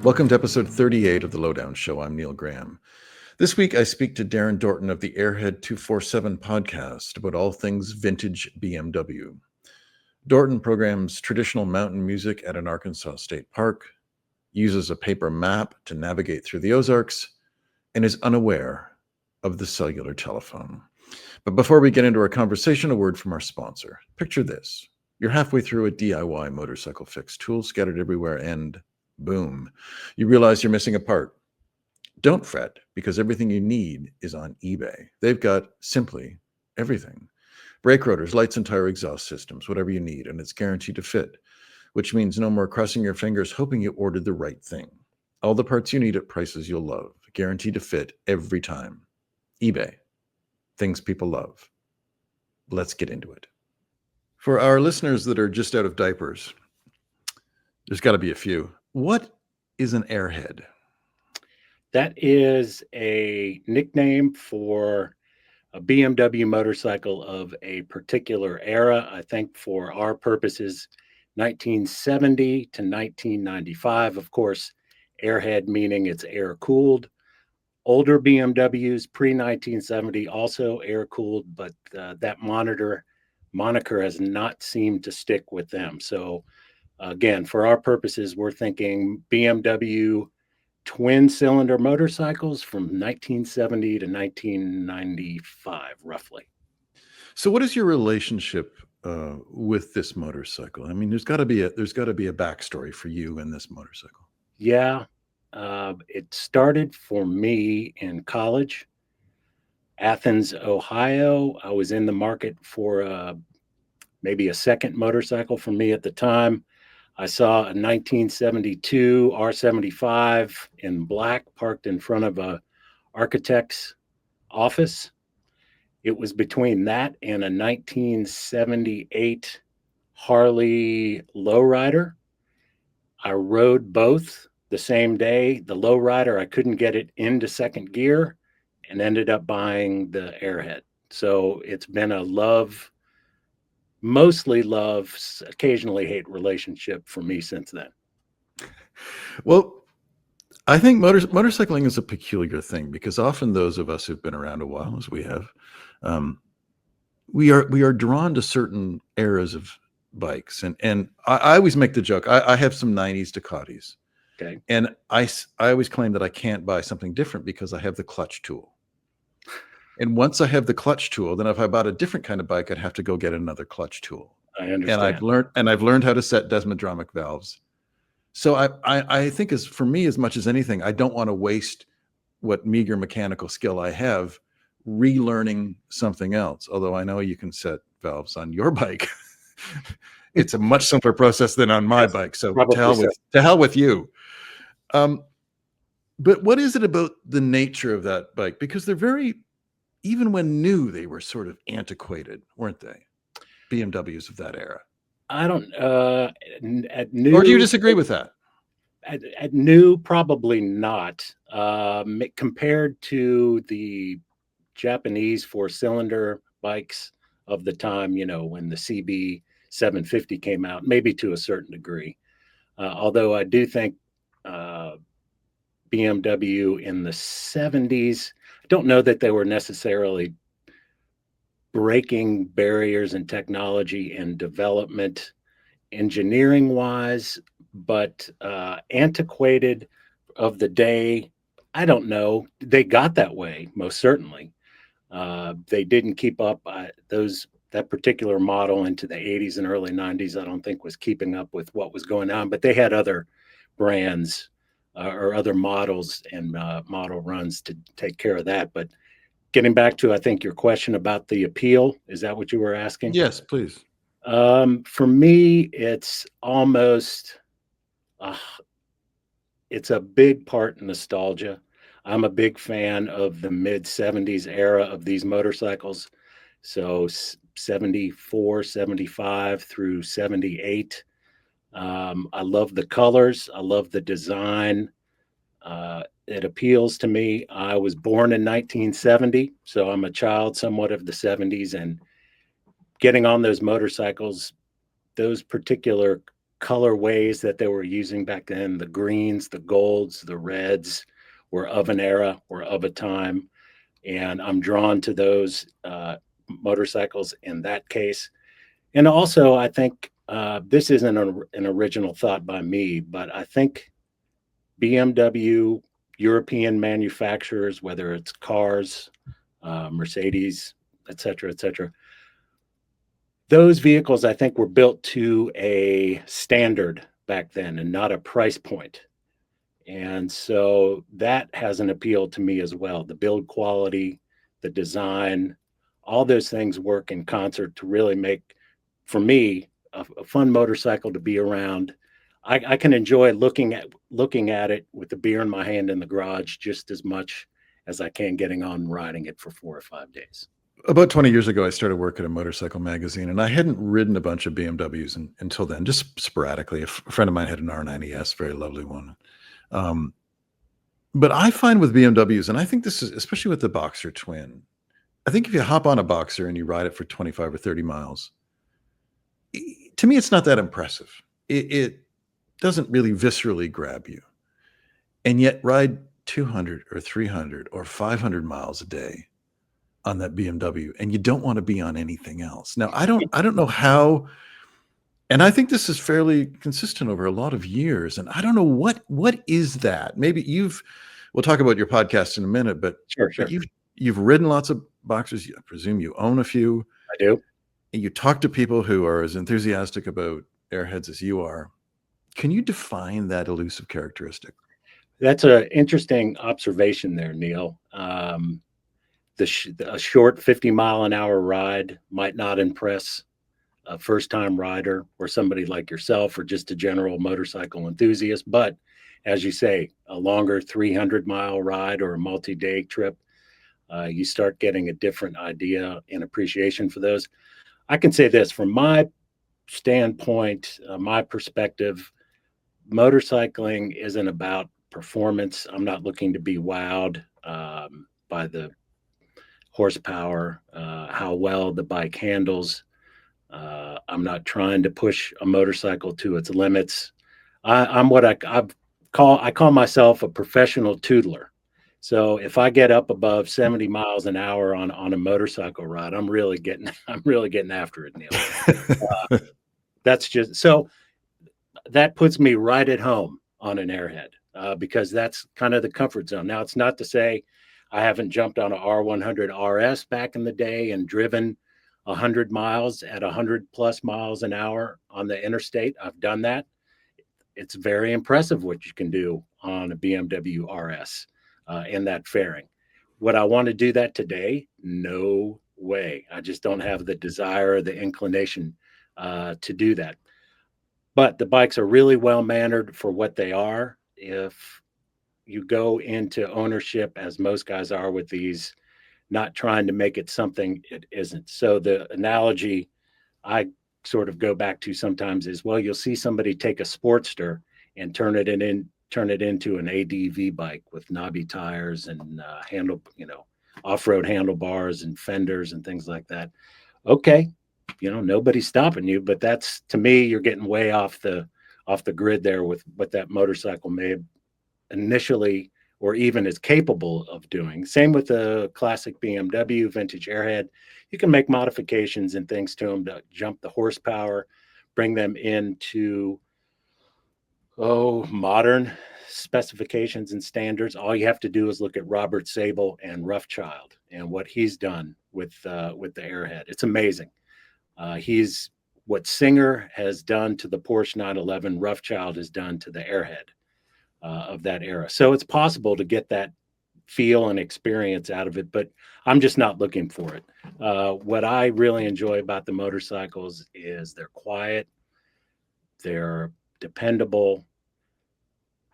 Welcome to episode 38 of The Lowdown Show. I'm Neil Graham. This week, I speak to Daren Dortin of the Airhead 247 podcast about all things vintage BMW. Dortin programs traditional mountain music at an Arkansas state park, uses a paper map to navigate through the Ozarks, and is unaware of the cellular telephone. But before we get into our conversation, a word from our sponsor. Picture this. You're halfway through a DIY motorcycle fix, tools scattered everywhere, and boom, you realize you're missing a part. Don't fret, because everything you need is on eBay. They've got simply everything. Brake rotors, lights and tire exhaust systems, whatever you need, and it's guaranteed to fit, which means no more crossing your fingers hoping you ordered the right thing. All the parts you need at prices you'll love, guaranteed to fit every time. eBay. Things people love. Let's get into it. For our listeners that are just out of diapers, there's got to be a few. What is an airhead? That is a nickname for a BMW motorcycle of a particular era. I think for our purposes, 1970 to 1995. Of course, airhead meaning it's air-cooled. Older BMWs pre-1970 also air-cooled, but that moniker has not seemed to stick with them. So again, for our purposes, we're thinking BMW twin-cylinder motorcycles from 1970 to 1995, roughly. So, what is your relationship with this motorcycle? I mean, there's got to be a backstory for you and this motorcycle. Yeah, it started for me in college, Athens, Ohio. I was in the market for maybe a second motorcycle for me at the time. I saw a 1972 R75 in black parked in front of a architect's office. It was between that and a 1978 Harley lowrider. I rode both the same day. The lowrider, I couldn't get it into second gear and ended up buying the airhead. So it's been a mostly love, occasionally hate relationship for me since then. Well, I think motorcycling is a peculiar thing because often those of us who've been around a while, as we have, we are drawn to certain eras of bikes. And I always make the joke. I have some 90s Ducatis. Okay. And I always claim that I can't buy something different because I have the clutch tool. And once I have the clutch tool, then if I bought a different kind of bike, I'd have to go get another clutch tool. I understand. And I've learned how to set desmodromic valves. So I think for me, as much as anything, I don't want to waste what meager mechanical skill I have relearning something else. Although I know you can set valves on your bike. It's a much simpler process than on my bike. So to hell with you. But what is it about the nature of that bike? Because they're even when new, they were sort of antiquated, weren't they? BMWs of that era. I don't, at new. Or do you disagree with that? At new, probably not. Compared to the Japanese four-cylinder bikes of the time, when the CB 750 came out, maybe to a certain degree. Although I do think BMW in the 70s, I don't know that they were necessarily breaking barriers in technology and development engineering wise, but antiquated of the day, I don't know. They got that way, most certainly. They didn't keep up. That particular model into the 80s and early 90s, I don't think was keeping up with what was going on, but they had other brands or other models and model runs to take care of that. But getting back to, I think, your question about the appeal, is that what you were asking? Yes, please. For me, it's almost, it's a big part nostalgia. I'm a big fan of the mid-70s era of these motorcycles. So 74, 75 through 78. I love the colors. I love the design. It appeals to me. I was born in 1970, so I'm a child somewhat of the 70s, and getting on those motorcycles, those particular colorways that they were using back then. The greens, the golds, the reds were of an era, were of a time. And I'm drawn to those motorcycles in that case. And also, I think this isn't an original thought by me, but I think BMW, European manufacturers, whether it's cars, Mercedes, et cetera, those vehicles I think were built to a standard back then and not a price point. And so that has an appeal to me as well. The build quality, the design, all those things work in concert to really make, for me, a fun motorcycle to be around. I can enjoy looking at it with the beer in my hand in the garage just as much as I can getting on and riding it for 4 or 5 days. About 20 years ago, I started work at a motorcycle magazine, and I hadn't ridden a bunch of BMWs until then, just sporadically. A friend of mine had an R90S, very lovely one. But I find with BMWs, and I think this is especially with the Boxer Twin, I think if you hop on a Boxer and you ride it for 25 or 30 miles, to me, it's not that impressive. It doesn't really viscerally grab you. And yet ride 200 or 300 or 500 miles a day on that BMW, and you don't want to be on anything else. Now, I don't know how, and I think this is fairly consistent over a lot of years, and I don't know what is that. Maybe we'll talk about your podcast in a minute, but Sure. But you've ridden lots of Boxers. I presume you own a few. I do. And you talk to people who are as enthusiastic about Airheads as you are. Can you define that elusive characteristic? That's an interesting observation there, Neil. A short 50-mile-an-hour ride might not impress a first-time rider or somebody like yourself or just a general motorcycle enthusiast. But as you say, a longer 300-mile ride or a multi-day trip, you start getting a different idea and appreciation for those. I can say this from my standpoint, my perspective, motorcycling isn't about performance. I'm not looking to be wowed by the horsepower, how well the bike handles. I'm not trying to push a motorcycle to its limits. I'm what I call myself a professional tootler. So if I get up above 70 miles an hour on a motorcycle ride, I'm really getting after it, Neil. That's just so that puts me right at home on an Airhead because that's kind of the comfort zone. Now, it's not to say I haven't jumped on a R100 RS back in the day and driven 100 miles at 100 plus miles an hour on the interstate. I've done that. It's very impressive what you can do on a BMW RS in that fairing. Would I want to do that today? No way. I just don't have the desire or the inclination to do that. But the bikes are really well mannered for what they are. If you go into ownership, as most guys are with these, not trying to make it something it isn't. So the analogy I sort of go back to sometimes is, well, you'll see somebody take a Sportster and turn it into an ADV bike with knobby tires and off-road handlebars and fenders and things like that. Okay, nobody's stopping you, but that's, to me, you're getting way off the grid there with what that motorcycle may have initially or even is capable of doing. Same with the classic BMW vintage Airhead. You can make modifications and things to them to jump the horsepower, bring them into modern specifications and standards. All you have to do is look at Robert Sable and Roughchild and what he's done with the Airhead. It's amazing. He's what Singer has done to the Porsche 911, Roughchild has done to the Airhead of that era. So it's possible to get that feel and experience out of it, but I'm just not looking for it. What I really enjoy about the motorcycles is they're quiet, they're dependable,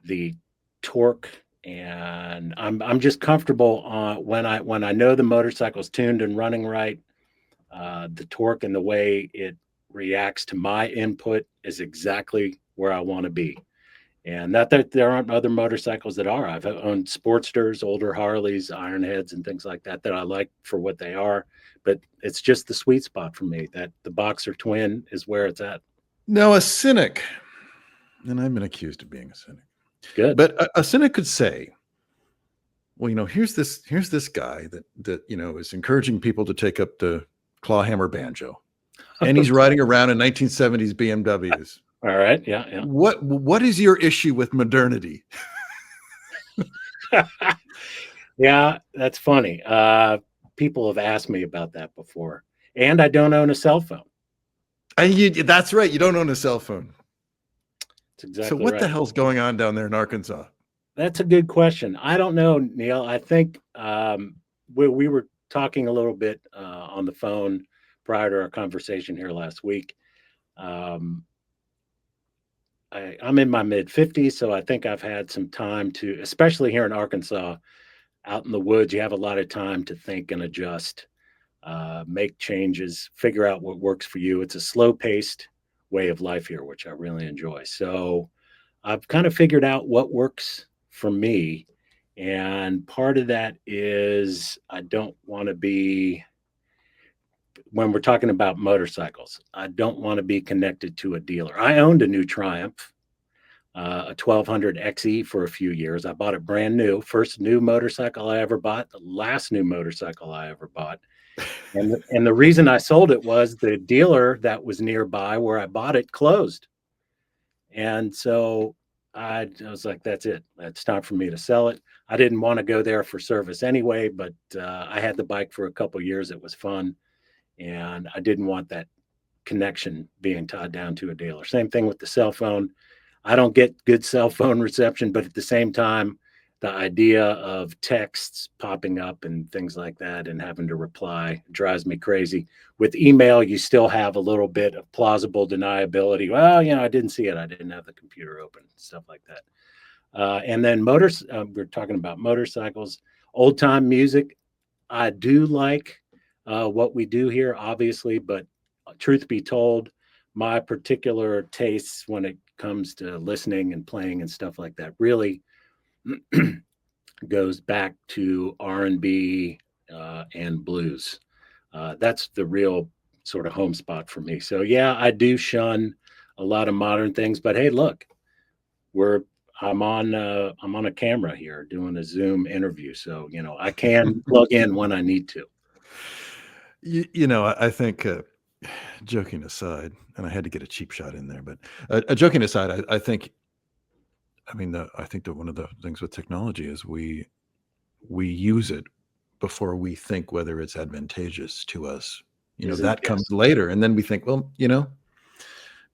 the torque, and I'm just comfortable when I know the motorcycle's tuned and running right. The torque and the way it reacts to my input is exactly where I want to be. And not that there aren't other motorcycles that are. I've owned Sportsters, older Harleys, Ironheads, and things like that I like for what they are. But it's just the sweet spot for me that the Boxer Twin is where it's at. Now, a cynic And I've been accused of being a cynic. Good. But a cynic could say, well, here's this guy that is encouraging people to take up the clawhammer banjo, and he's riding around in 1970s BMWs. All right. Yeah. Yeah. What is your issue with modernity? Yeah, that's funny. People have asked me about that before, and I don't own a cell phone. That's right. You don't own a cell phone. That's exactly So what right. the hell's going on down there in Arkansas? That's a good question. I don't know, Neil. I think we were talking a little bit on the phone prior to our conversation here last week. I'm in my mid-50s, so I think I've had some time to, especially here in Arkansas, out in the woods, you have a lot of time to think and adjust, make changes, figure out what works for you. It's a slow-paced way of life here, which I really enjoy. So I've kind of figured out what works for me. And part of that is I don't want to be, when we're talking about motorcycles, I don't want to be connected to a dealer. I owned a new Triumph, a 1200 XE for a few years. I bought it brand new. First new motorcycle I ever bought, the last new motorcycle I ever bought. And the reason I sold it was the dealer that was nearby where I bought it closed. And so I was like, that's it. It's time for me to sell it. I didn't want to go there for service anyway, but I had the bike for a couple of years. It was fun. And I didn't want that connection being tied down to a dealer. Same thing with the cell phone. I don't get good cell phone reception, but at the same time, the idea of texts popping up and things like that and having to reply drives me crazy. With email, you still have a little bit of plausible deniability. Well, I didn't see it. I didn't have the computer open, stuff like that. And then we're talking about motorcycles, old time music. I do like what we do here, obviously, but truth be told, my particular tastes when it comes to listening and playing and stuff like that really goes back to R&B and blues. That's the real sort of home spot for me. So yeah, I do shun a lot of modern things, but hey, look, I'm on a camera here doing a Zoom interview, so I can plug in when I need to. I think, joking aside, and I had to get a cheap shot in there, but joking aside, I think that one of the things with technology is we use it before we think whether it's advantageous to us. That comes later, and then we think, well,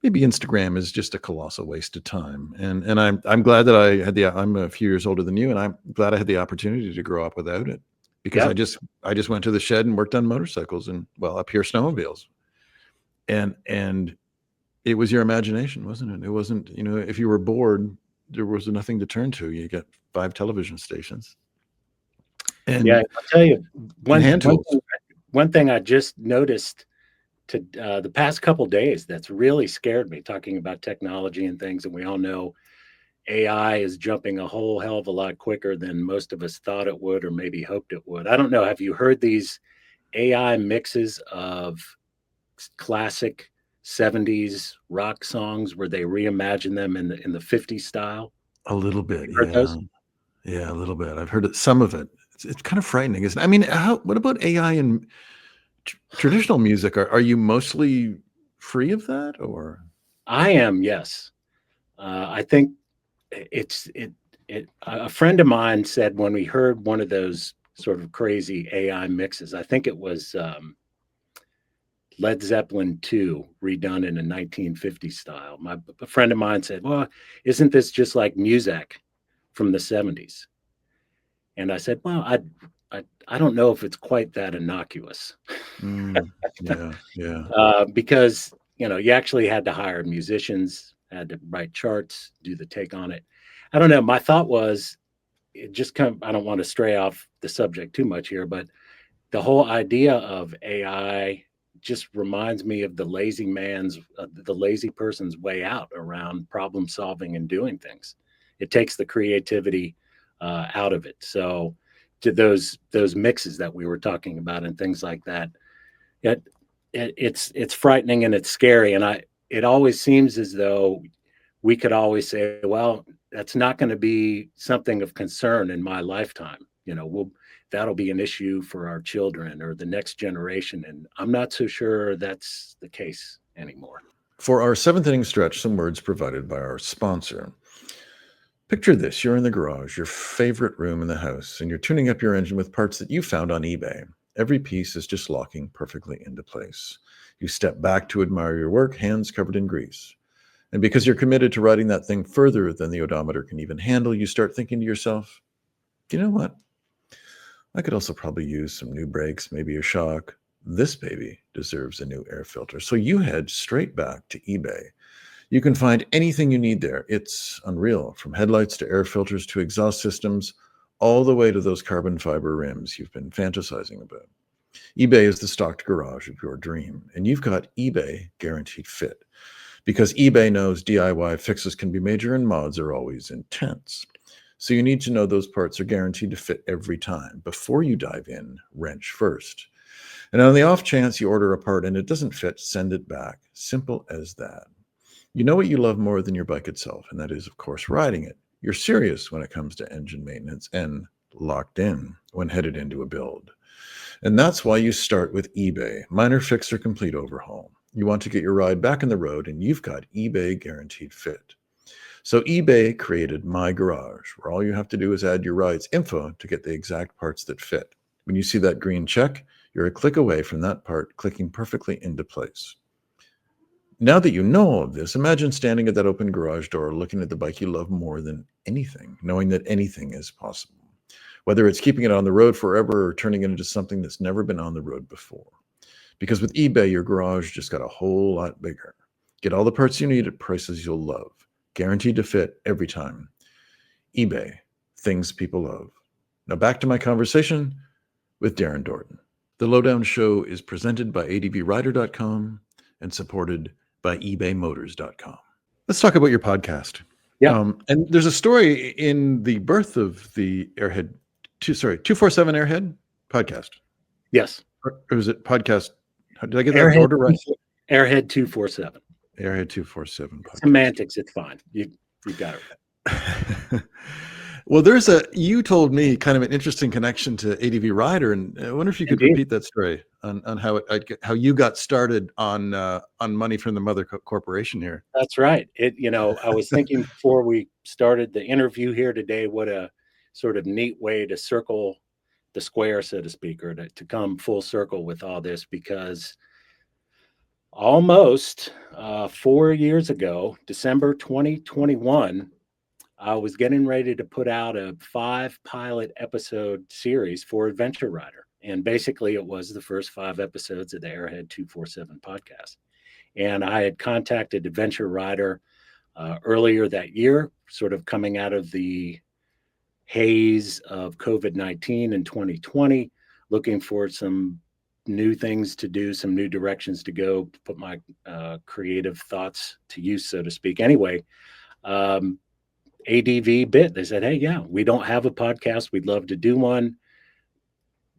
maybe Instagram is just a colossal waste of time. And I'm glad that I'm a few years older than you, and I'm glad I had the opportunity to grow up without it, because I just went to the shed and worked on motorcycles and, well, up here, snowmobiles. And it was your imagination, wasn't it? It wasn't, if you were bored, there was nothing to turn to. You got 5 television stations. And yeah, I'll tell you, one thing I just noticed to the past couple days that's really scared me, talking about technology and things, and we all know AI is jumping a whole hell of a lot quicker than most of us thought it would or maybe hoped it would. I don't know. Have you heard these AI mixes of classic 70s rock songs where they reimagine them in the 50s style? A little bit, yeah. Yeah, a little bit. I've heard some of it. It's kind of frightening, isn't it? I mean, what about AI and traditional music? Are you mostly free of that, or? I am, yes. I think a friend of mine said when we heard one of those sort of crazy AI mixes, I think it was Led Zeppelin 2 redone in a 1950s style. A friend of mine said, well, isn't this just like Muzak from the 70s? And I said, well, I don't know if it's quite that innocuous. Yeah. Because, you actually had to hire musicians, had to write charts, do the take on it. I don't know. My thought was, I don't want to stray off the subject too much here, but the whole idea of AI just reminds me of the lazy person's way out around problem solving and doing things. It takes the creativity out of it. So to those mixes that we were talking about and things like that, it's frightening and it's scary. And it always seems as though we could always say, well, that's not going to be something of concern in my lifetime. That'll be an issue for our children or the next generation. And I'm not so sure that's the case anymore. For our seventh inning stretch, some words provided by our sponsor. Picture this: you're in the garage, your favorite room in the house, and you're tuning up your engine with parts that you found on eBay. Every piece is just locking perfectly into place. You step back to admire your work, hands covered in grease. And because you're committed to riding that thing further than the odometer can even handle, you start thinking to yourself, you know what? I could also probably use some new brakes, maybe a shock. This baby deserves a new air filter. So you head straight back to eBay. You can find anything you need there. It's unreal, from headlights to air filters to exhaust systems, all the way to those carbon fiber rims you've been fantasizing about. eBay is the stocked garage of your dream, and you've got eBay Guaranteed Fit. Because eBay knows DIY fixes can be major and mods are always intense. So you need to know those parts are guaranteed to fit every time. Before you dive in, wrench first. And on the off chance you order a part and it doesn't fit, send it back. Simple as that. You know what you love more than your bike itself, and that is, of course, riding it. You're serious when it comes to engine maintenance and locked in when headed into a build. And that's why you start with eBay. Minor fix or complete overhaul. You want to get your ride back on the road, and you've got eBay Guaranteed Fit. So eBay created My Garage, where all you have to do is add your ride's info to get the exact parts that fit. When you see that green check, you're a click away from that part clicking perfectly into place. Now that you know all of this, imagine standing at that open garage door looking at the bike you love more than anything, knowing that anything is possible. Whether it's keeping it on the road forever or turning it into something that's never been on the road before. Because with eBay, your garage just got a whole lot bigger. Get all the parts you need at prices you'll love. Guaranteed to fit every time. eBay, things people love. Now back to my conversation with Daren Dortin. The Lowdown Show is presented by ADVrider.com and supported by ebaymotors.com. Let's talk about your podcast. Yeah. And there's a story in the birth of the Airhead, 247 Airhead podcast. Yes. Or was it podcast? Did I get that Airhead, order right? Airhead 247. Airhead 247 podcast. Semantics, it's fine. You got it right. Well, you told me kind of an interesting connection to ADV Rider, and I wonder if you could repeat that story on how you got started on money from the mother corporation here. That's right. I was thinking before we started the interview here today, what a sort of neat way to circle the square, so to speak, or to come full circle with all this, because almost 4 years ago, December 2021, I was getting ready to put out a 5 pilot episode series for Adventure Rider. And basically it was the first 5 episodes of the Airhead 247 podcast. And I had contacted Adventure Rider earlier that year, sort of coming out of the haze of COVID-19 in 2020, looking for some new things to do, some new directions to go, to put my creative thoughts to use, so to speak. Anyway, ADV bit. They said, hey, yeah, we don't have a podcast. We'd love to do one.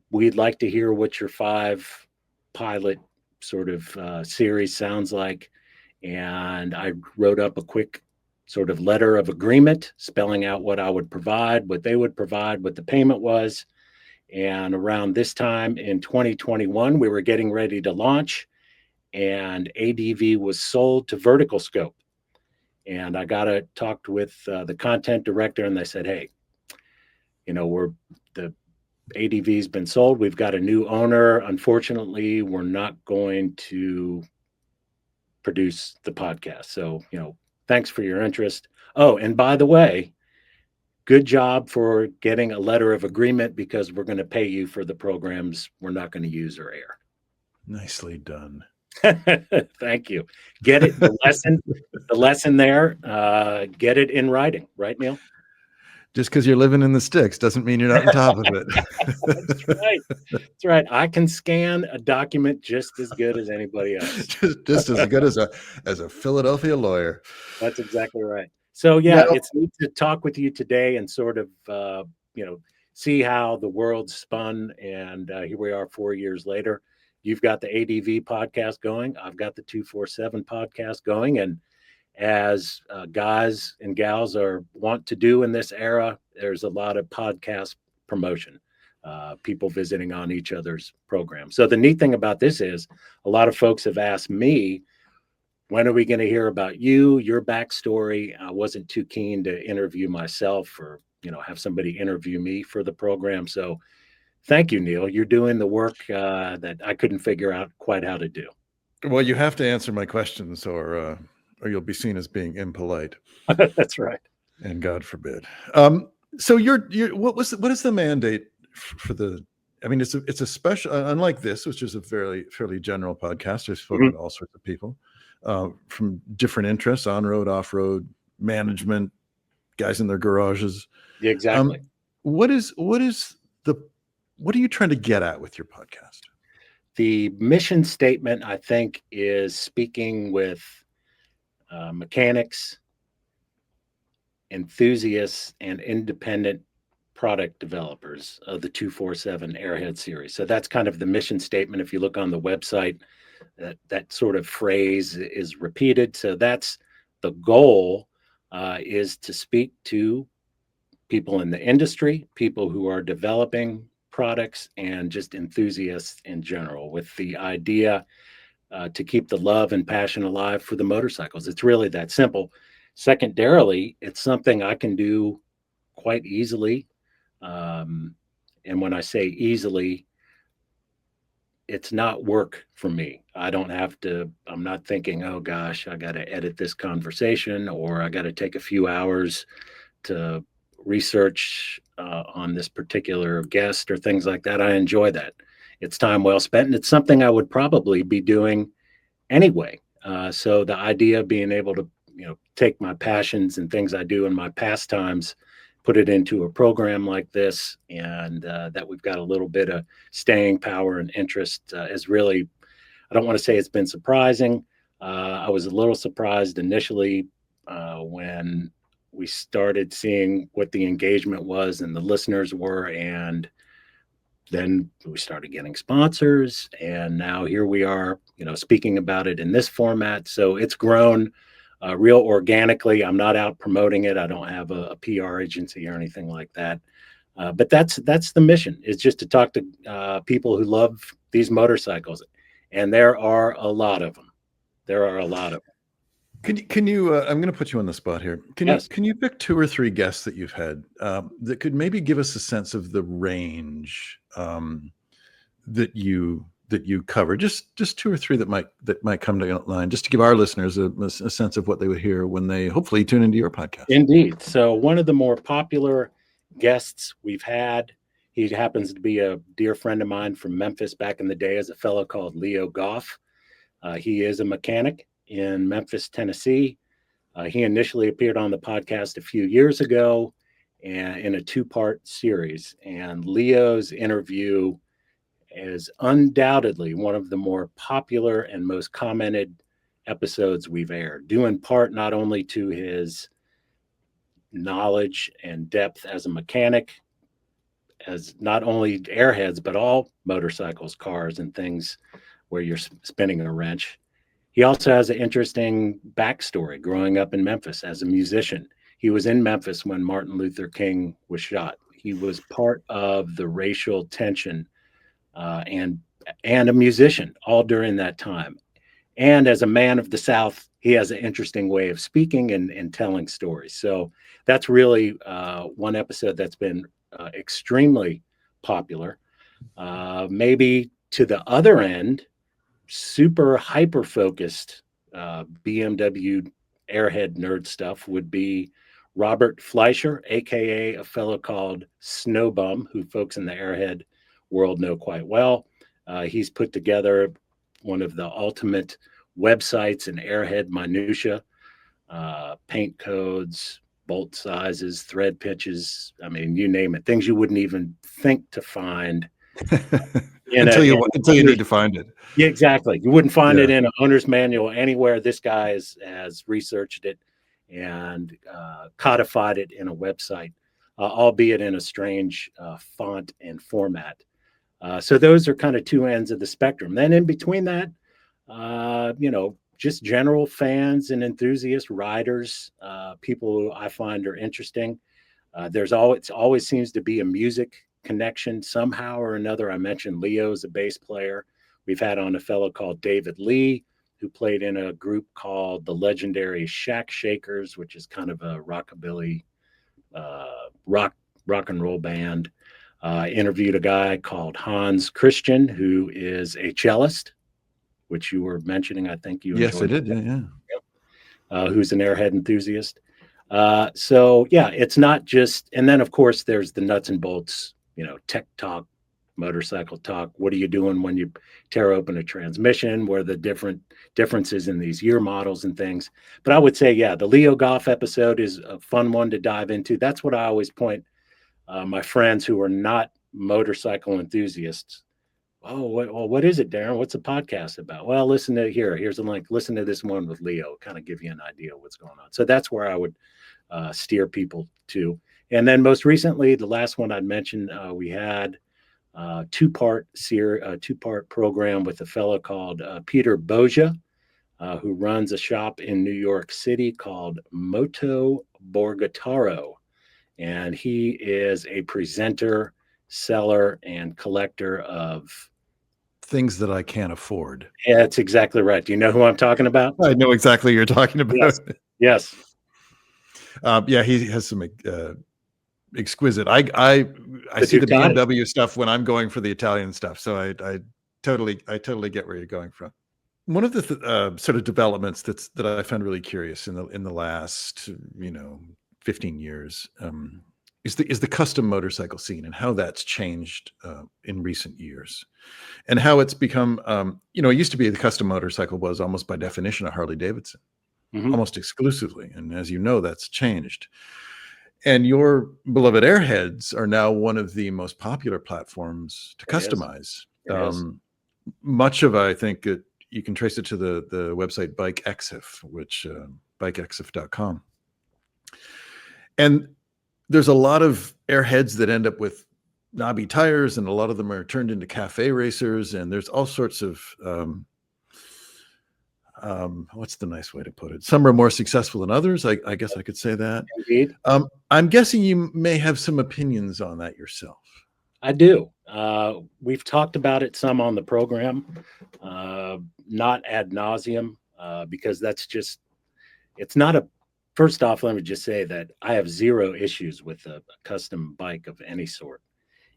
We'd like to hear what your 5 pilot sort of series sounds like. And I wrote up a quick sort of letter of agreement, spelling out what I would provide, what they would provide, what the payment was. And around this time in 2021, we were getting ready to launch, and ADV was sold to Vertical Scope. And I talked with the content director, and they said, hey, the ADV's been sold. We've got a new owner. Unfortunately, we're not going to produce the podcast. So, thanks for your interest. Oh, and by the way, good job for getting a letter of agreement, because we're going to pay you for the programs we're not going to use or air. Nicely done. Thank you. Get it. The lesson there, get it in writing, right, Neil? Just because you're living in the sticks doesn't mean you're not on top of it. That's right. That's right. I can scan a document just as good as anybody else. just as good as a Philadelphia lawyer. That's exactly right. So yeah, it's neat to talk with you today and sort of see how the world spun, and here we are 4 years later. You've got the ADV podcast going. I've got the 247 podcast going, and as guys and gals are want to do in this era, there's a lot of podcast promotion, people visiting on each other's programs. So the neat thing about this is a lot of folks have asked me, when are we going to hear about you, your backstory? I wasn't too keen to interview myself or, have somebody interview me for the program. So thank you, Neil. You're doing the work that I couldn't figure out quite how to do. Well, you have to answer my questions, or you'll be seen as being impolite. That's right. And God forbid. So what is the mandate for the? I mean, it's a special, unlike this, which is a fairly general podcast. I've spoken to all sorts of people from different interests: on road, off road, management, guys in their garages. Yeah, exactly. What are you trying to get at with your podcast? The mission statement, I think, is speaking with mechanics, enthusiasts, and independent product developers of the 247 Airhead series. So that's kind of the mission statement. If you look on the website, that sort of phrase is repeated. So that's the goal, is to speak to people in the industry, people who are developing products, and just enthusiasts in general, with the idea to keep the love and passion alive for the motorcycles. It's really that simple. Secondarily, it's something I can do quite easily. And when I say easily, it's not work for me. I'm not thinking, oh gosh, I got to edit this conversation, or I got to take a few hours to research on this particular guest or things like that. I enjoy that. It's time well spent, and it's something I would probably be doing anyway. So the idea of being able to, take my passions and things I do in my pastimes, put it into a program like this, and that we've got a little bit of staying power and interest is really, I don't want to say it's been surprising. I was a little surprised initially when we started seeing what the engagement was and the listeners were, and then we started getting sponsors, and now here we are, speaking about it in this format. So it's grown real organically. I'm not out promoting it. I don't have a PR agency or anything like that. But that's the mission, is just to talk to people who love these motorcycles. And there are a lot of them. Can you? I'm going to put you on the spot here. Can you pick 2 or 3 guests that you've had that could maybe give us a sense of the range that you cover? Just 2 or 3 that might come to mind, just to give our listeners a sense of what they would hear when they hopefully tune into your podcast. Indeed. So one of the more popular guests we've had, he happens to be a dear friend of mine from Memphis back in the day, is a fellow called Leo Goff. He is a mechanic in Memphis, Tennessee. He initially appeared on the podcast a few years ago and in a 2-part series. And Leo's interview is undoubtedly one of the more popular and most commented episodes we've aired, due in part not only to his knowledge and depth as a mechanic, as not only airheads, but all motorcycles, cars, and things where you're spinning a wrench. He also has an interesting backstory growing up in Memphis as a musician. He was in Memphis when Martin Luther King was shot. He was part of the racial tension and a musician all during that time. And as a man of the South, he has an interesting way of speaking and telling stories. So that's really one episode that's been extremely popular. Maybe to the other end, super hyper focused BMW airhead nerd stuff would be Robert Fleischer, aka a fellow called Snowbum, who folks in the airhead world know quite well. He's put together one of the ultimate websites in airhead minutia, paint codes, bolt sizes, thread pitches. I mean, you name it, things you wouldn't even think to find. Until you need to find it. Yeah, exactly. You wouldn't find it in an owner's manual anywhere. This guy has researched it and codified it in a website, albeit in a strange font and format. So those are kind of 2 ends of the spectrum. Then in between that, just general fans and enthusiasts, riders, people who I find are interesting. Always seems to be a music connection somehow or another. I mentioned Leo's a bass player. We've had on a fellow called David Lee, who played in a group called the legendary Shack Shakers, which is kind of a rockabilly rock and roll band. Interviewed a guy called Hans Christian, who is a cellist, which you were mentioning. I think you Yes, I enjoyed. did. Yeah. Who's an airhead enthusiast. So yeah, it's not just, and then of course there's the nuts and bolts, tech talk, motorcycle talk. What are you doing when you tear open a transmission? What are the differences in these year models and things? But I would say, yeah, the Leo Golf episode is a fun one to dive into. That's what I always point my friends who are not motorcycle enthusiasts. Oh, what is it, Daren? What's the podcast about? Well, listen to here's a link. Listen to this one with Leo, kind of give you an idea of what's going on. So that's where I would steer people to. And then most recently, the last one I'd mentioned, we had two-part program with a fellow called Peter Boja, who runs a shop in New York City called Moto Borgataro. And he is a presenter, seller, and collector of things that I can't afford. Yeah, that's exactly right. Do you know who I'm talking about? I know exactly what you're talking about. Yes. Yeah, he has some exquisite. I see the BMW stuff when I'm going for the Italian stuff. So I totally get where you're going from. One of the sort of developments that I found really curious in the last 15 years is the custom motorcycle scene and how that's changed in recent years, and how it's become. It used to be the custom motorcycle was almost by definition a Harley Davidson, almost exclusively, and as you know, that's changed. And your beloved Airheads are now one of the most popular platforms to customize. Much of, I think, you can trace it to the website BikeExif, which bikeexif.com. And there's a lot of Airheads that end up with knobby tires, and a lot of them are turned into cafe racers. And there's all sorts of what's the nice way to put it? Some are more successful than others. I guess I could say that. Indeed. I'm guessing you may have some opinions on that yourself. I do. We've talked about it some on the program, not ad nauseum, because it's not a, first off, let me just say that I have zero issues with a custom bike of any sort.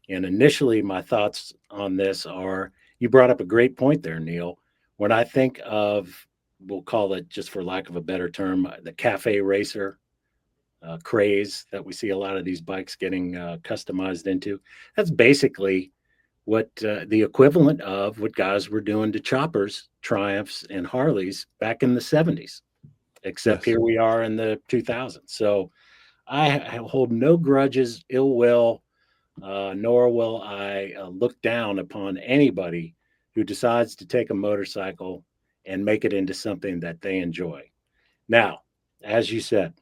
And initially my thoughts on this are, you brought up a great point there, Neil. When I think of, we'll call it, just for lack of a better term, the cafe racer craze that we see a lot of these bikes getting customized into, that's basically what the equivalent of what guys were doing to choppers, Triumphs, and Harleys back in the 70s, except Here we are in the 2000s. So I hold no grudges, ill will, nor will I look down upon anybody who decides to take a motorcycle and make it into something that they enjoy. Now, as you said,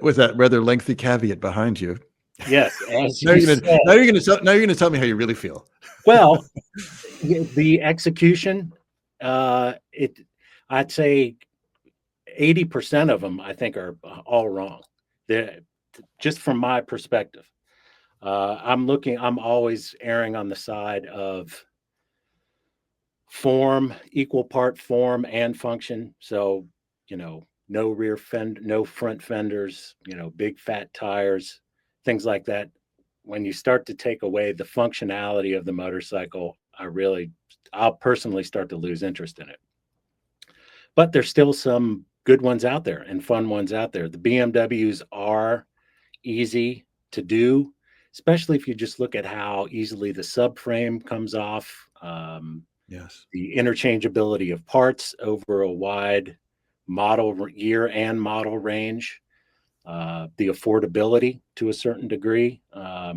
with that rather lengthy caveat behind you. Yes. Now you're going to tell me how you really feel. Well, the execution, I'd say 80% of them, I think, are all wrong. Just from my perspective, I'm always erring on the side of form, equal part form and function. So, no rear fender, no front fenders, big fat tires, things like that. When you start to take away the functionality of the motorcycle, I'll personally start to lose interest in it. But there's still some good ones out there and fun ones out there. The BMWs are easy to do, especially if you just look at how easily the subframe comes off. Yes. The interchangeability of parts over a wide model year and model range, the affordability to a certain degree. I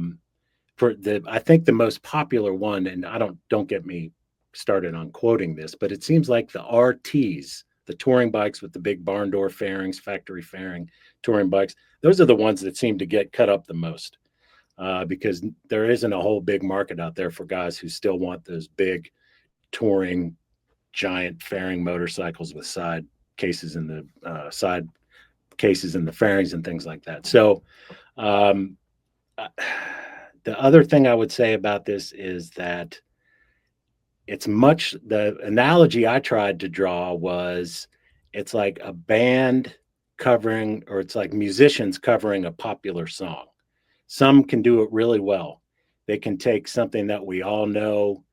think the most popular one, and don't get me started on quoting this, but it seems like the RTs, the touring bikes with the big barn door fairings, factory fairing touring bikes, those are the ones that seem to get cut up the most, because there isn't a whole big market out there for guys who still want those big touring giant fairing motorcycles with side cases in the side cases in the fairings and things like that. So um, uh, the other thing I would say about this is that it's much the analogy I tried to draw was it's like a band covering, or it's like musicians covering a popular song. Some can do it really well. They can take something that we all know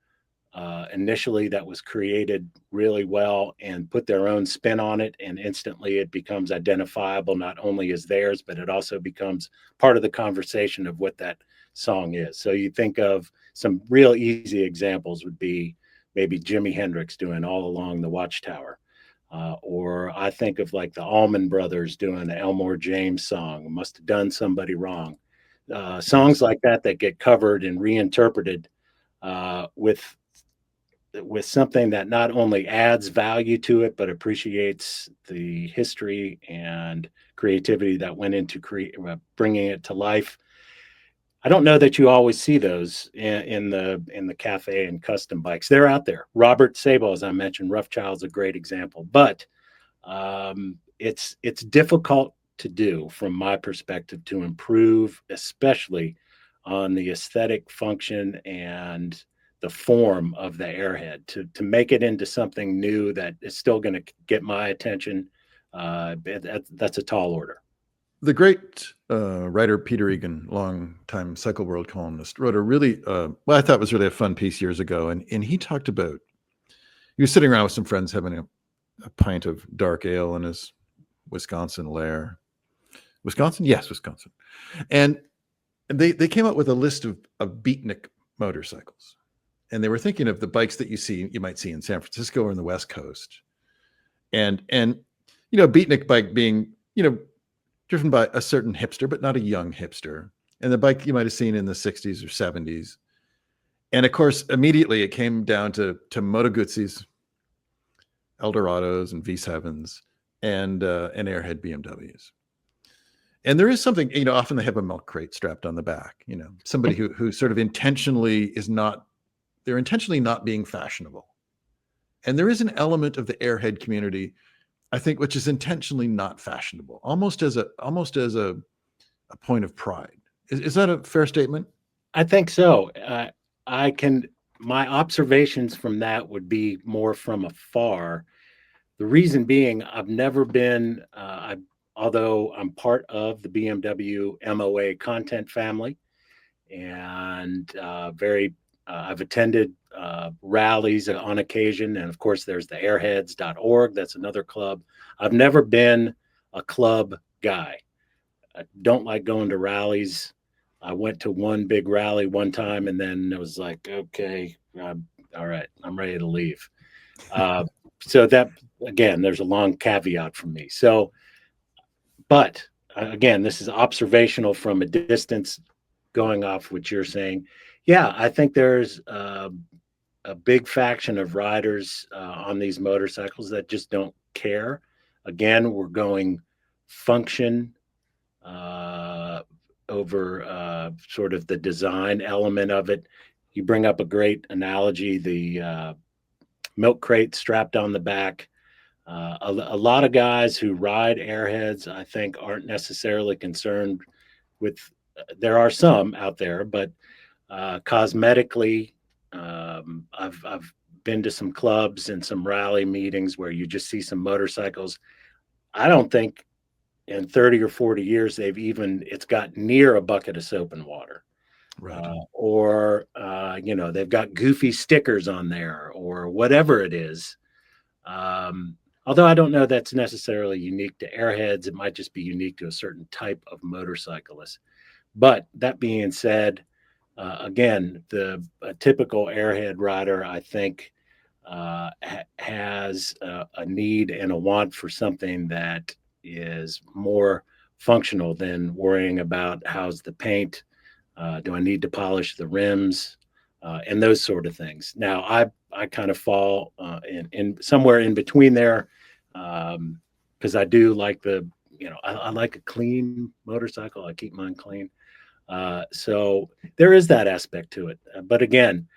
initially that was created really well and put their own spin on it, and instantly it becomes identifiable not only as theirs, but it also becomes part of the conversation of what that song is. So you think of some real easy examples would be maybe Jimi Hendrix doing All Along the Watchtower. Or I think of like the Allman Brothers doing the Elmore James song, Must Have Done Somebody Wrong. Songs Yes. like that that get covered and reinterpreted with something that not only adds value to it, but appreciates the history and creativity that went into bringing it to life. I don't know that you always see those in the cafe and custom bikes. They're out there. Robert Sabo, as I mentioned, Rough Child's a great example, but it's difficult to do from my perspective to improve, especially on the aesthetic function and the form of the airhead to make it into something new that is still going to get my attention. That's a tall order. The great writer Peter Egan, longtime Cycle World columnist, wrote a really, well, I thought was really a fun piece years ago. And he talked about, he was sitting around with some friends having a pint of dark ale in his Wisconsin lair. Wisconsin? Yes, Wisconsin. And they came up with a list of beatnik motorcycles. And they were thinking of the bikes that you might see in San Francisco or in the West Coast. And beatnik bike being, driven by a certain hipster, but not a young hipster. And the bike you might have seen in the 60s or 70s. And of course, immediately it came down to Moto Guzzi's, Eldorados and V7s and Airhead BMWs. And there is something, often they have a milk crate strapped on the back, somebody who sort of intentionally they're intentionally not being fashionable. And there is an element of the airhead community, I think, which is intentionally not fashionable, almost as a point of pride. Is that a fair statement? I think so. My observations from that would be more from afar. The reason being, I've never been, although I'm part of the BMW MOA content family, and I've attended rallies on occasion. And of course, there's the airheads.org. That's another club. I've never been a club guy. I don't like going to rallies. I went to one big rally one time, and then it was like, okay, all right, I'm ready to leave. So that, again, there's a long caveat from me. So, but again, this is observational from a distance, going off what you're saying. Yeah, I think there's a big faction of riders on these motorcycles that just don't care. Again, we're going function over sort of the design element of it. You bring up a great analogy, the milk crate strapped on the back. A lot of guys who ride airheads, I think, aren't necessarily concerned with, there are some out there, but cosmetically, I've been to some clubs and some rally meetings where you just see some motorcycles. I don't think in 30 or 40 years it's got near a bucket of soap and water. Right. Or they've got goofy stickers on there or whatever it is. Although I don't know that's necessarily unique to airheads. It might just be unique to a certain type of motorcyclist. But that being said, again, the typical airhead rider, I think, has a need and a want for something that is more functional than worrying about how's the paint, do I need to polish the rims, and those sort of things. Now, I kind of fall in somewhere in between there, because I do like I like a clean motorcycle. I keep mine clean. So there is that aspect to it. But again,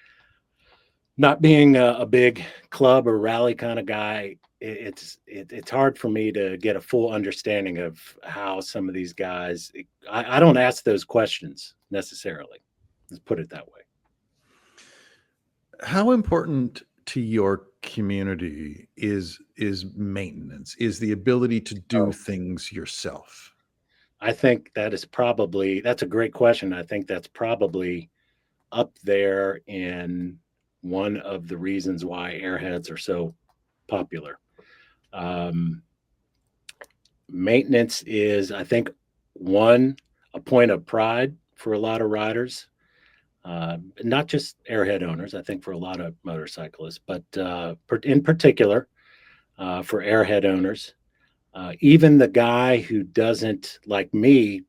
Not being a big club or rally kind of guy, it's hard for me to get a full understanding of how some of these guys. I don't ask those questions necessarily. Let's put it that way. How important to your community is maintenance, is the ability to do Oh, things yourself? I think that's a great question. I think that's probably up there in one of the reasons why airheads are so popular. Um, Maintenance is, I think, one, a point of pride for a lot of riders, not just airhead owners, I think for a lot of motorcyclists, but in particular for airhead owners. Even the guy who doesn't, like me,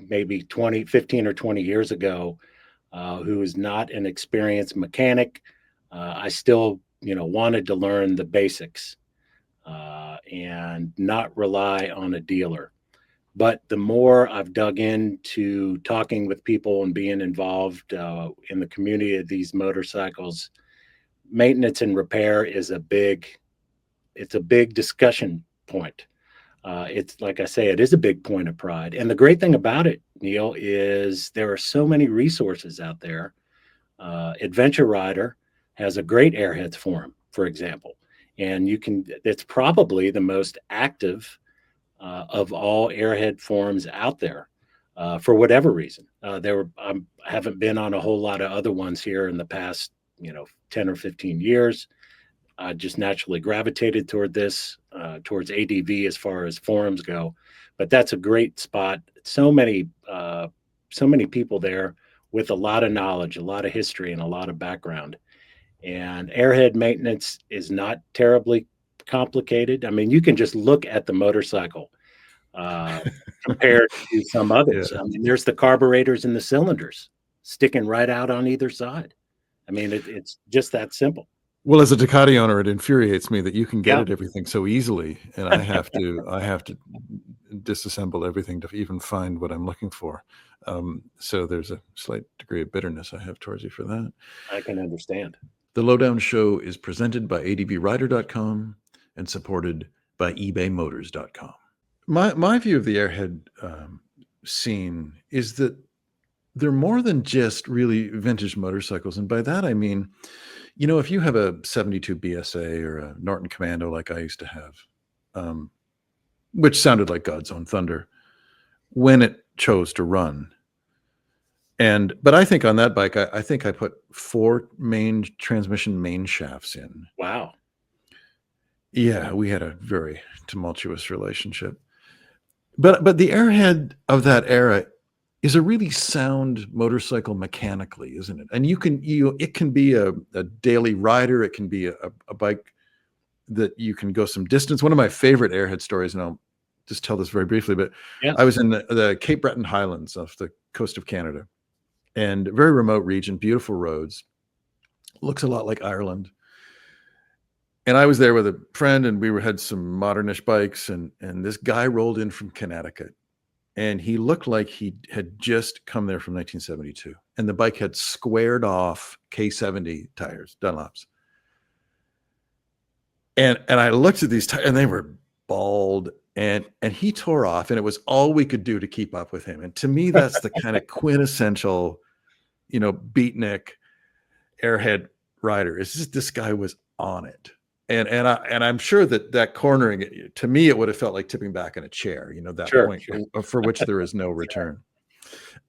maybe 20, 15 or 20 years ago, who is not an experienced mechanic, I still, wanted to learn the basics and not rely on a dealer. But the more I've dug into talking with people and being involved in the community of these motorcycles, maintenance and repair is it's a big discussion point. It's like I say, it is a big point of pride. And the great thing about it, Neil, is there are so many resources out there. Adventure Rider has a great airheads forum, for example, and it's probably the most active of all airhead forums out there for whatever reason. I haven't been on a whole lot of other ones here in the past, 10 or 15 years. I just naturally gravitated towards ADV as far as forums go. But that's a great spot. So many people there with a lot of knowledge, a lot of history, and a lot of background. And airhead maintenance is not terribly complicated. I mean, you can just look at the motorcycle uh, compared to some Yeah. others. I mean, there's the carburetors and the cylinders sticking right out on either side. I mean, it's just that simple. Well, as a Ducati owner, it infuriates me that you can get Yeah, at everything so easily, and I have to disassemble everything to even find what I'm looking for. So there's a slight degree of bitterness I have towards you for that. I can understand. The Lowdown Show is presented by advrider.com and supported by ebaymotors.com. My view of the airhead scene is that they're more than just really vintage motorcycles, and by that I mean, if you have a 72 BSA or a Norton Commando like I used to have, which sounded like God's own thunder when it chose to run. But I think on that bike, I think I put 4 main transmission main shafts in. Wow. Yeah, we had a very tumultuous relationship. But the airhead of that era is a really sound motorcycle mechanically, isn't it? And it can be a daily rider. It can be a bike that you can go some distance. One of my favorite airhead stories, and I'll just tell this very briefly, but Yeah. I was in the Cape Breton Highlands off the coast of Canada, and a very remote region, beautiful roads, looks a lot like Ireland. And I was there with a friend, and had some modernish bikes, and this guy rolled in from Connecticut, and he looked like he had just come there from 1972, and the bike had squared off K70 tires, Dunlops. And I looked at these tires, and they were bald, and he tore off, and it was all we could do to keep up with him. And to me, that's the kind of quintessential, beatnik airhead rider. It's just this guy was on it. And I'm sure that cornering, to me, it would have felt like tipping back in a chair, that Sure. point for which there is no return.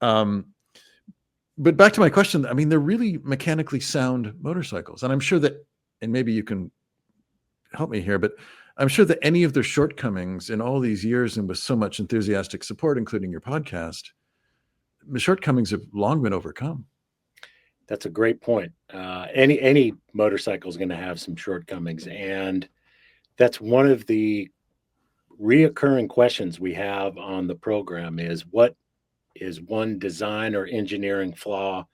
But back to my question, I mean, they're really mechanically sound motorcycles. And I'm sure that, and maybe you can help me here, but I'm sure that any of their shortcomings in all these years and with so much enthusiastic support, including your podcast, the shortcomings have long been overcome. That's a great point. Any motorcycle is going to have some shortcomings, and that's one of the reoccurring questions we have on the program is what is one design or engineering flaw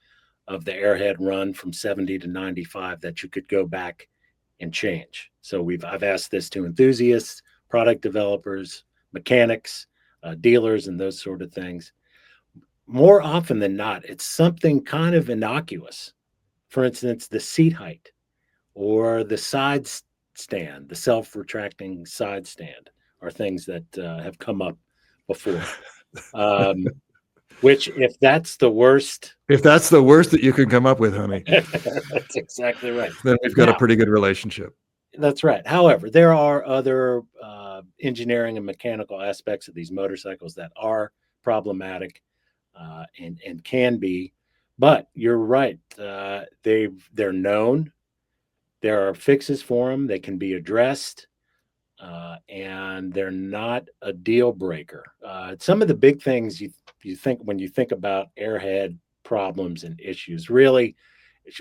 of the airhead run from 70 to 95 that you could go back and change. So I've asked this to enthusiasts, product developers, mechanics, dealers, and those sort of things. More often than not, it's something kind of innocuous. For instance, the seat height. or the stand, the self-retracting side stand, are things that have come up before. Which, if that's the worst, If that's the worst that you can come up with, honey, that's exactly right. then we've got a Now, pretty good relationship. that's right. However, there are other engineering and mechanical aspects of these motorcycles that are problematic and can be. But you're right. They're known. There are fixes for them. They can be addressed, and they're not a deal breaker. Some of the big things you think when you think about airhead problems and issues, really,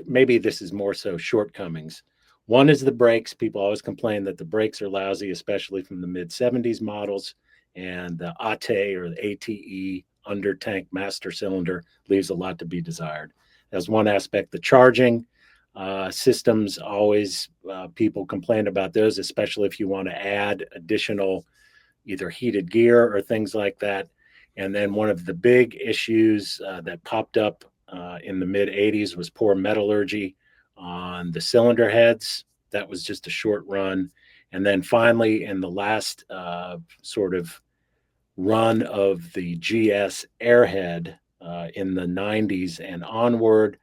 maybe this is more so shortcomings. One is the brakes. People always complain that the brakes are lousy, especially from the mid 70s models. And the ATE or the ATE under tank master cylinder leaves a lot to be desired. That's one aspect. The charging systems, always people complain about those, especially if you want to add additional either heated gear or things like that. And then one of the big issues that popped up in the mid 80s was poor metallurgy on the cylinder heads. That was just a short run. And then finally, in the last sort of run of the GS Airhead in the 90s and onward,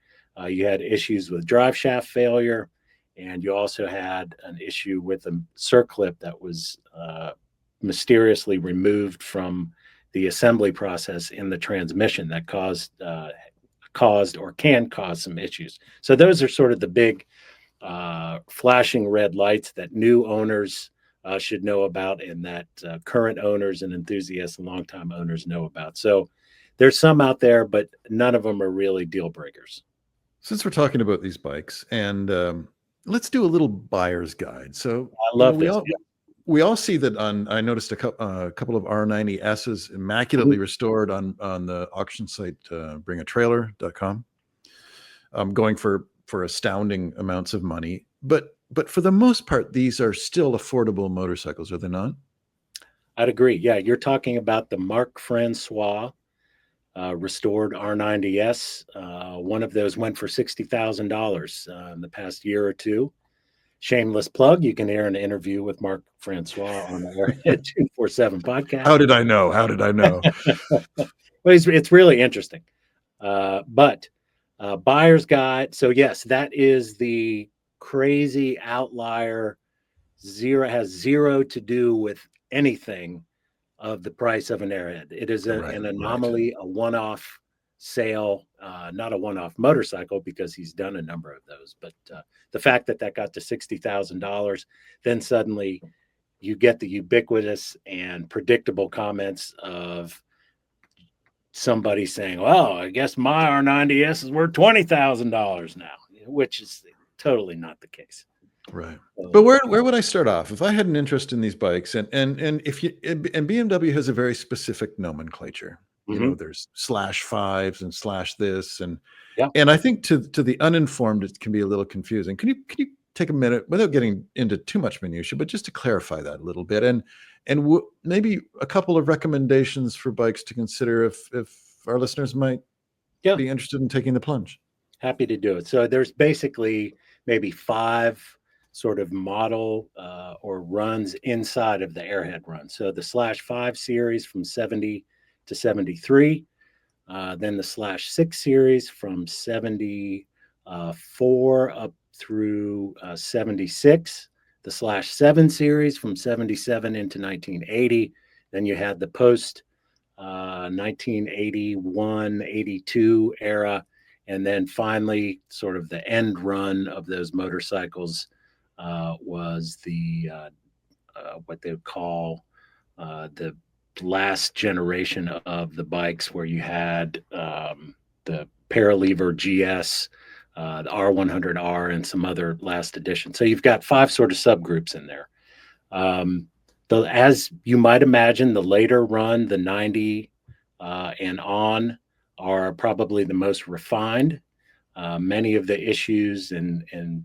you had issues with drive shaft failure, and you also had an issue with a circlip that was mysteriously removed from the assembly process in the transmission that caused or can cause some issues. So those are sort of the big flashing red lights that new owners should know about, and that current owners and enthusiasts and longtime owners know about. So there's some out there, but none of them are really deal breakers. Since we're talking about these bikes, and let's do a little buyer's guide. So, I love this. we all see that on. I noticed a couple of R90S's immaculately restored on the auction site bringatrailer.com, going for astounding amounts of money. But for the most part, these are still affordable motorcycles, are they not? I'd agree. Yeah, you're talking about the Marc Francois restored R90S. One of those went for $60,000 in the past year or two. Shameless plug. You can hear an interview with Marc Francois on the Airhead 247 podcast. How did I know? Well, it's really interesting. But buyer's guide. So yes, that is the crazy outlier. Has zero to do with anything of the price of an Airhead. It is an anomaly, a one-off sale, not a one-off motorcycle, because he's done a number of those. But the fact that got to $60,000, then suddenly you get the ubiquitous and predictable comments of somebody saying, well, I guess my R90S is worth $20,000 now, which is totally not the case. Right. But where would I start off if I had an interest in these bikes? And BMW has a very specific nomenclature. You know, there's /5s and / this, and I think to the uninformed it can be a little confusing. Can you take a minute without getting into too much minutia, but just to clarify that a little bit, and maybe a couple of recommendations for bikes to consider if our listeners might be interested in taking the plunge? Happy to do it. So there's basically maybe 5 sort of model or runs inside of the Airhead run. So the /5 series from 70 to 73, then the /6 series from 74 up through 76, the /7 series from 77 into 1980. Then you had the post 1981, 82 era. And then finally, sort of the end run of those motorcycles was the what they would call the last generation of the bikes, where you had the Paralever GS, the R100R, and some other last edition. So you've got 5 sort of subgroups in there. As you might imagine, the later run, the 90 and on, are probably the most refined. Many of the issues and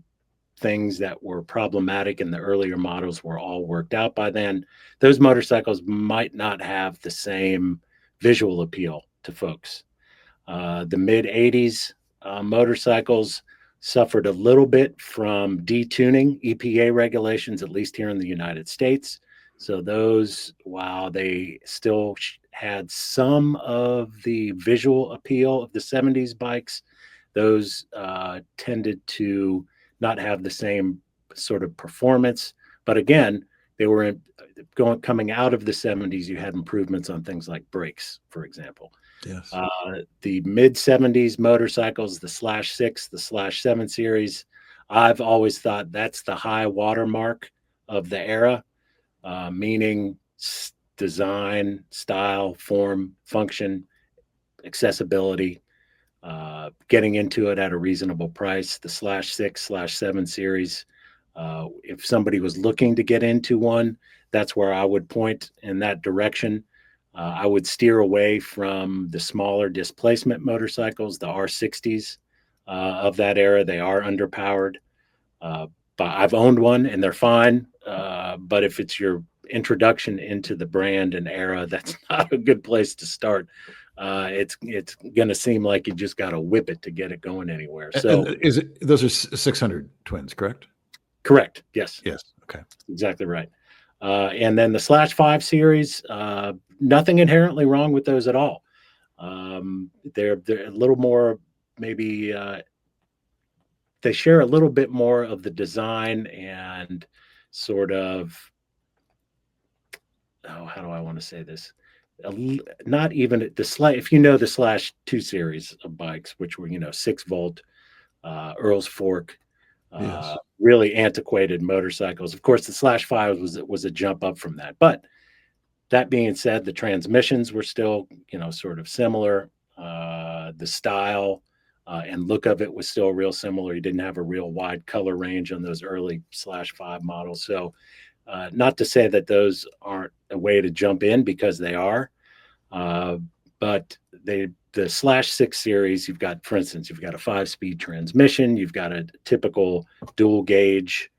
things that were problematic in the earlier models were all worked out by then. Those motorcycles might not have the same visual appeal to folks. The mid 80s motorcycles suffered a little bit from detuning EPA regulations, at least here in the United States. So those, while they still had some of the visual appeal of the 70s bikes, those tended to not have the same sort of performance. But again, they were coming out of the 70s, you had improvements on things like brakes, for example. Yes. The mid 70s motorcycles, the /6, the /7 series, I've always thought that's the high watermark of the era, meaning design, style, form, function, accessibility, getting into it at a reasonable price. The /6, /7 series, if somebody was looking to get into one, that's where I would point in that direction. I would steer away from the smaller displacement motorcycles, the R60s of that era. They are underpowered, but I've owned one and they're fine. But if it's your introduction into the brand and era, that's not a good place to start. It's going to seem like you just got to whip it to get it going anywhere. So, and is it those are 600 twins, correct? Correct. Yes. Yes. Okay. Exactly right. And then the /5 series, nothing inherently wrong with those at all. They're a little more, maybe they share a little bit more of the design and sort of, how do I want to say this? Not even the if you know the /2 series of bikes, which were 6-volt, Earl's Fork, Yes. really antiquated motorcycles. Of course, the /5 was a jump up from that. But that being said, the transmissions were still, sort of similar. The style and look of it was still real similar. You didn't have a real wide color range on those early /5 models. So not to say that those aren't a way to jump in, because they are. But the /6 series, you've got, for instance, you've got a 5-speed transmission, you've got a typical dual gauge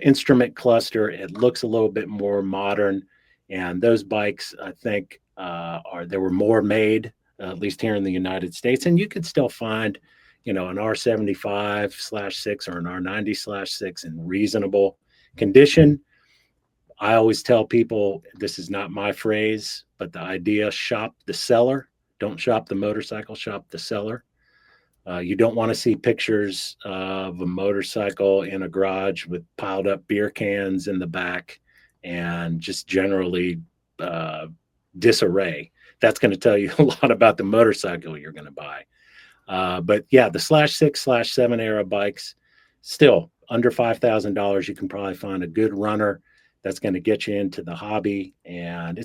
instrument cluster. It looks a little bit more modern, and those bikes, I think, there were more made, at least here in the United States, and you could still find, an R75/6 or an R90/6 in reasonable condition. I always tell people, this is not my phrase, but the idea: shop the seller. Don't shop the motorcycle, shop the seller. You don't want to see pictures of a motorcycle in a garage with piled up beer cans in the back and just generally disarray. That's going to tell you a lot about the motorcycle you're going to buy. But yeah, the /6, /7 era bikes, still under $5,000, you can probably find a good runner that's going to get you into the hobby. And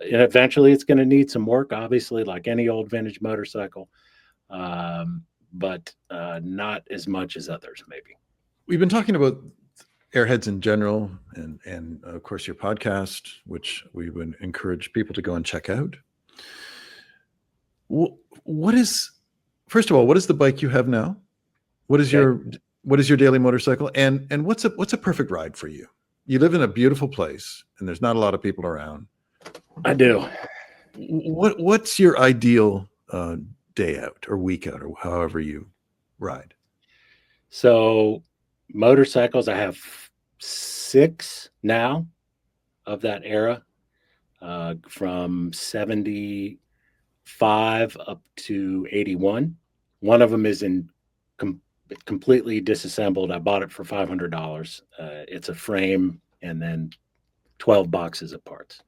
eventually it's going to need some work, obviously, like any old vintage motorcycle, but not as much as others, maybe. We've been talking about airheads in general, and of course your podcast, which we would encourage people to go and check out. First of all, what is the bike you have now? What is your daily motorcycle, and what's a perfect ride for you? You live in a beautiful place, and there's not a lot of people around. I do. What's your ideal day out or week out, or however you ride? So motorcycles, I have 6 now of that era, from 75 up to 81. One of them is completely disassembled. I bought it for $500. It's a frame and then 12 boxes of parts.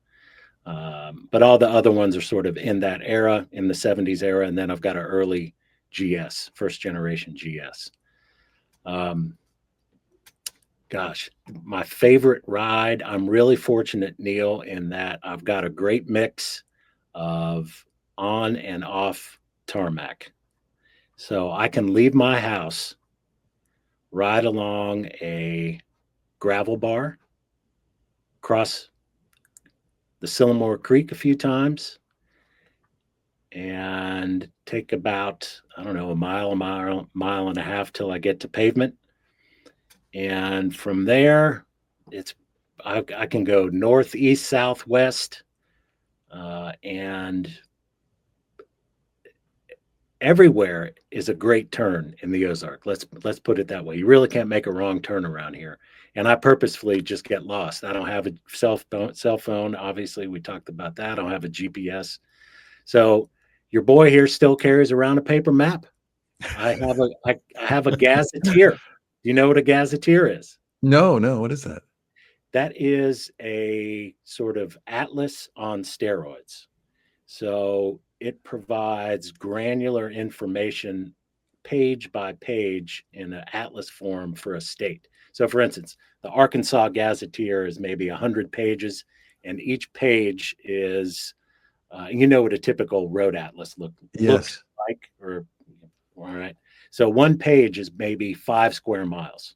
But all the other ones are sort of in that era, in the 70s era. And then I've got an early GS, first generation GS. Gosh, my favorite ride, I'm really fortunate, Neil, in that I've got a great mix of on and off tarmac. So I can leave my house, ride along a gravel bar, cross the Sillamore Creek a few times, and take about, I don't know, a mile and a half till I get to pavement. And from there, I can go north, east, south, west, and everywhere is a great turn in the Ozark. Let's put it that way. You really can't make a wrong turn around here. And I purposefully just get lost. I don't have a cell phone. Obviously, we talked about that. I don't have a GPS. So your boy here still carries around a paper map. I have a gazetteer. Do you know what a gazetteer is? No, no. What is that? That is a sort of atlas on steroids. So it provides granular information page by page in an atlas form for a state. So, for instance, the Arkansas Gazetteer is maybe 100 pages, and each page is, you know, what a typical road atlas looks Yes. like, or all right. So one page is maybe 5 square miles.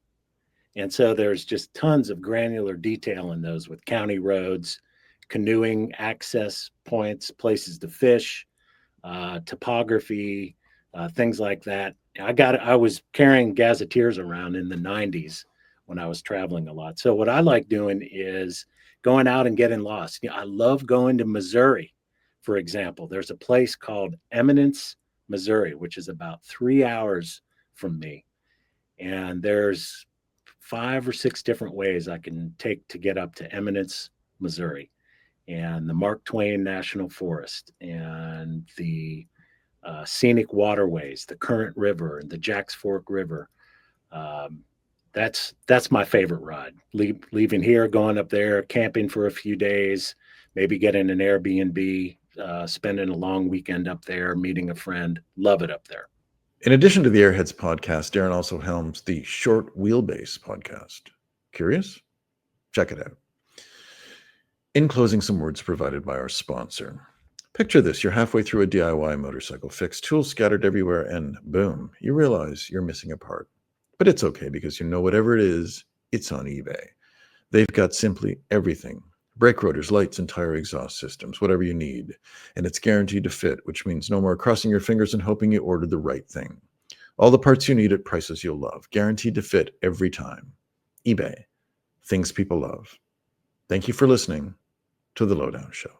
And so there's just tons of granular detail in those with county roads, canoeing access points, places to fish, topography, things like that. I was carrying gazetteers around in the 90s when I was traveling a lot. So what I like doing is going out and getting lost. You know, I love going to Missouri, for example. There's a place called Eminence, Missouri, which is about 3 hours from me. And there's 5 or 6 different ways I can take to get up to Eminence, Missouri, and the Mark Twain National Forest, and the scenic waterways, the Current River, and the Jacks Fork River. Um, that's my favorite ride. Leaving here, going up there, camping for a few days, maybe getting an Airbnb, spending a long weekend up there, meeting a friend. Love it up there. In addition to the Airheads podcast, Daren also helms the Short Wheelbase podcast. Curious? Check it out. In closing, some words provided by our sponsor. Picture this, you're halfway through a DIY motorcycle fix, tools scattered everywhere, and boom, you realize you're missing a part. But it's okay because you know whatever it is, it's on eBay. They've got simply everything. Brake rotors, lights, and tire exhaust systems, whatever you need. And it's guaranteed to fit, which means no more crossing your fingers and hoping you ordered the right thing. All the parts you need at prices you'll love, guaranteed to fit every time. eBay, things people love. Thank you for listening to The Lowdown Show.